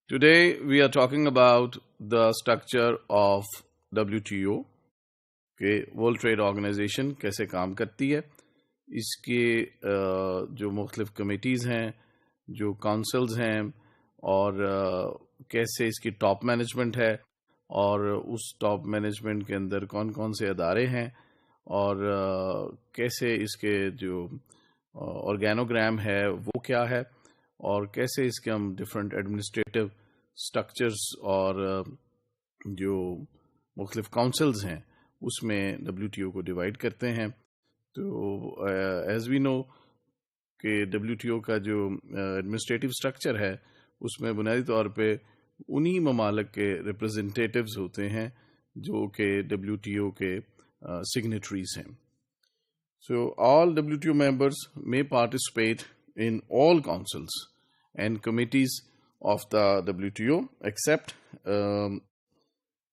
Today we are talking about the structure of WTO کہ world trade organization کیسے کام کرتی ہے، اس کے جو مختلف کمیٹیز ہیں، جو کونسلز ہیں، اور کیسے اس کی ٹاپ مینجمنٹ ہے، اور اس ٹاپ مینجمنٹ کے اندر کون کون سے ادارے ہیں، اور کیسے اس کے جو آرگینوگرام ہے وہ کیا ہے، اور کیسے اس کے ہم ڈفرینٹ ایڈمنسٹریٹو سٹرکچرز اور جو مختلف کونسلز ہیں اس میں WTO کو ڈیوائڈ کرتے ہیں۔ تو ایز وی نو کہ WTO کا جو ایڈمنسٹریٹو سٹرکچر ہے اس میں بنیادی طور پہ انہی ممالک کے ریپرزنٹیٹیوز ہوتے ہیں جو کہ WTO کے سگنیٹریز ہیں۔ So all WTO members may participate in all councils and committees of the WTO except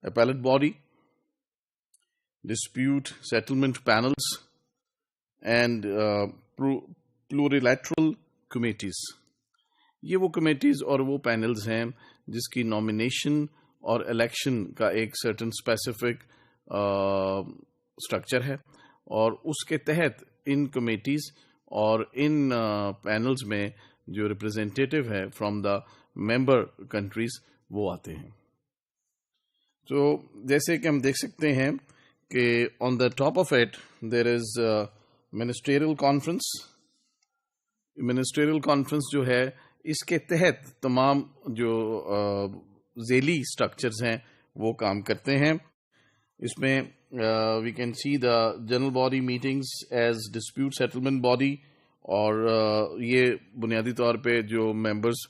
appellate body, dispute settlement panels, and plurilateral committees. یہ وہ کمیٹیز اور وہ پینلز ہیں جس کی نامینیشن اور الیکشن کا ایک سرٹن اسپیسیفک اسٹرکچر ہے، اور اس کے تحت ان کمیٹیز اور ان پینلز میں جو ریپرزینٹیٹیو ہے فرام دا ممبر کنٹریز وہ آتے ہیں۔ تو جیسے کہ ہم دیکھ سکتے ہیں کہ on the top of it there is ministerial conference. Ministerial conference جو ہے اس کے تحت تمام جو ذیلی اسٹرکچرز ہیں وہ کام کرتے ہیں۔ اس میں we can see the general body meetings as dispute settlement body، اور یہ بنیادی طور پہ جو ممبرز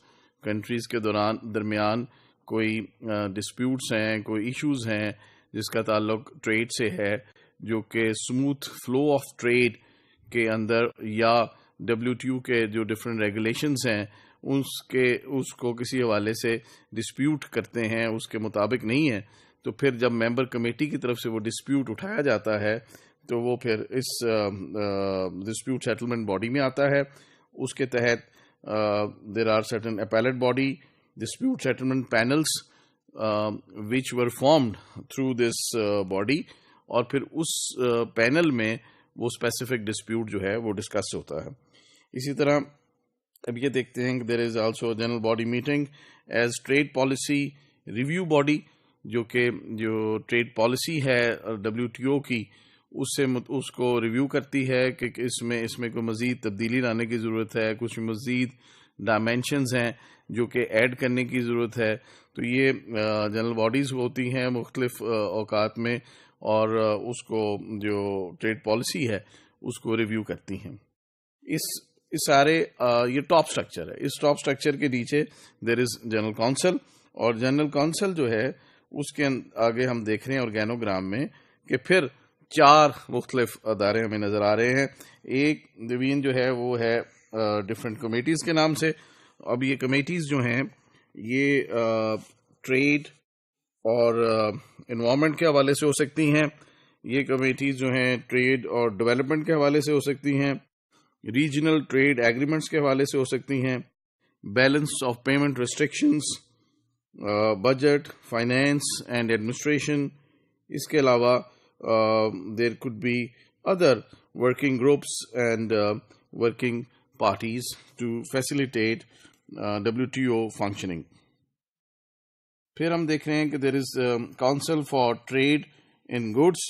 کنٹریز کے درمیان کوئی ڈسپیوٹس ہیں، کوئی ایشوز ہیں جس کا تعلق ٹریڈ سے ہے، جو کہ اسموتھ فلو آف ٹریڈ کے اندر یا WTO کے جو ڈفرینٹ ریگولیشنز ہیں اس کو کسی حوالے سے ڈسپیوٹ کرتے ہیں، اس کے مطابق نہیں ہے، تو پھر جب ممبر کمیٹی کی طرف سے وہ ڈسپیوٹ اٹھایا جاتا ہے تو وہ پھر اس ڈسپیوٹ سیٹلمنٹ باڈی میں آتا ہے۔ اس کے تحت there are certain appellate body dispute settlement panels which were formed through this body, اور پھر اس پینل میں وہ اسپیسیفک ڈسپیوٹ جو ہے وہ ڈسکس ہوتا ہے۔ اسی طرح اب یہ دیکھتے ہیں کہ there is also general body meeting as trade policy review body, جو کہ جو ٹریڈ پالیسی ہے WTO کی اس کو ریویو کرتی ہے کہ اس میں کوئی مزید تبدیلی لانے کی ضرورت ہے، کچھ مزید ڈائمینشنز ہیں جو کہ ایڈ کرنے کی ضرورت ہے۔ تو یہ جنرل باڈیز ہوتی ہیں مختلف اوقات میں، اور اس کو جو ٹریڈ پالیسی ہے اس کو ریویو کرتی ہیں۔ اس سارے یہ ٹاپ سٹرکچر ہے۔ اس ٹاپ سٹرکچر کے نیچے دیر از جنرل کونسل، اور جنرل کونسل جو ہے اس کے آگے ہم دیکھ رہے ہیں آرگینوگرام میں کہ پھر 4 مختلف ادارے ہمیں نظر آ رہے ہیں۔ ایک ڈویژن جو ہے وہ ہے ڈفرینٹ کمیٹیز کے نام سے۔ اب یہ کمیٹیز جو ہیں یہ ٹریڈ اور انوائرمنٹ کے حوالے سے ہو سکتی ہیں، یہ کمیٹیز جو ہیں ٹریڈ اور ڈیولپمنٹ کے حوالے سے ہو سکتی ہیں، ریجنل ٹریڈ ایگریمنٹس کے حوالے سے ہو سکتی ہیں، balance of payment restrictions, budget, finance and administration. اس کے علاوہ دیر could be other working groups and working parties to facilitate WTO functioning۔ پھر ہم دیکھ رہے ہیں کہ there is Council for Trade in Goods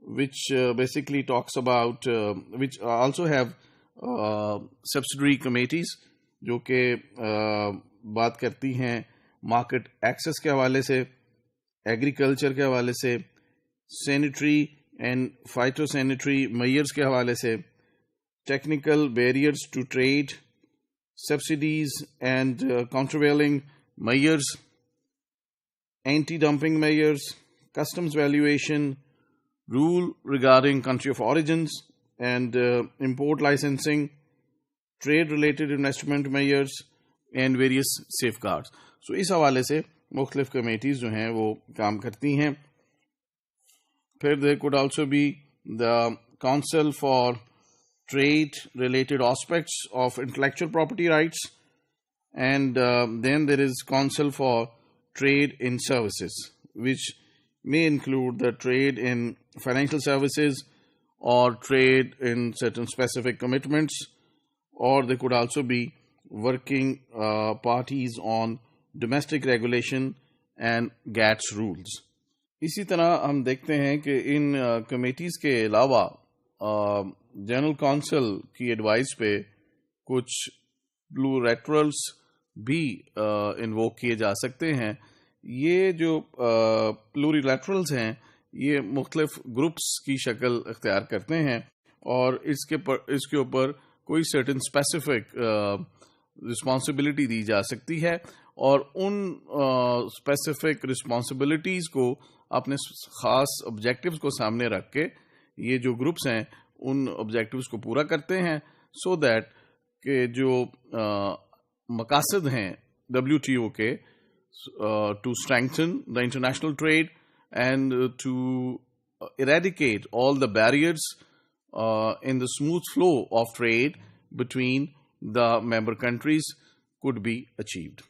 which basically talks about which also have subsidiary committees جو کہ بات کرتی ہیں مارکیٹ ایکسس کے حوالے سے، ایگریکلچر کے حوالے سے، sanitary and phytosanitary measures کے حوالے سے، technical barriers to trade, subsidies and countervailing measures, anti dumping measures, customs valuation, rule regarding country of origins and import licensing, trade related investment measures and various safeguards. So اس حوالے سے مختلف committees جو ہیں وہ کام کرتی ہیں۔ پھر there could also be the Council for Trade Related Aspects of Intellectual Property Rights And then there is Council for Trade in Services, which may include the trade in financial services or trade in certain specific commitments, or they could also be working parties on domestic regulation and GATS rules. اسی طرح ہم دیکھتے ہیں کہ ان committees کے علاوہ general council کی advice پہ کچھ پلوریٹرلس بھی انووک کیے جا سکتے ہیں. یہ جو پلوریلیٹرلز ہیں یہ مختلف گروپس کی شکل اختیار کرتے ہیں اور اس کے اوپر کوئی سرٹن اسپیسیفک رسپانسبلٹی دی جا سکتی ہے اور ان اسپیسیفک رسپانسبلٹیز کو اپنے خاص آبجیکٹیوز کو سامنے رکھ کے یہ جو گروپس ہیں ان آبجیکٹیوز کو پورا کرتے ہیں سو دیٹ کہ جو مقاصد ہیں WTO کے to strengthen the international trade and to eradicate all the barriers in the smooth flow of trade between the member countries could be achieved.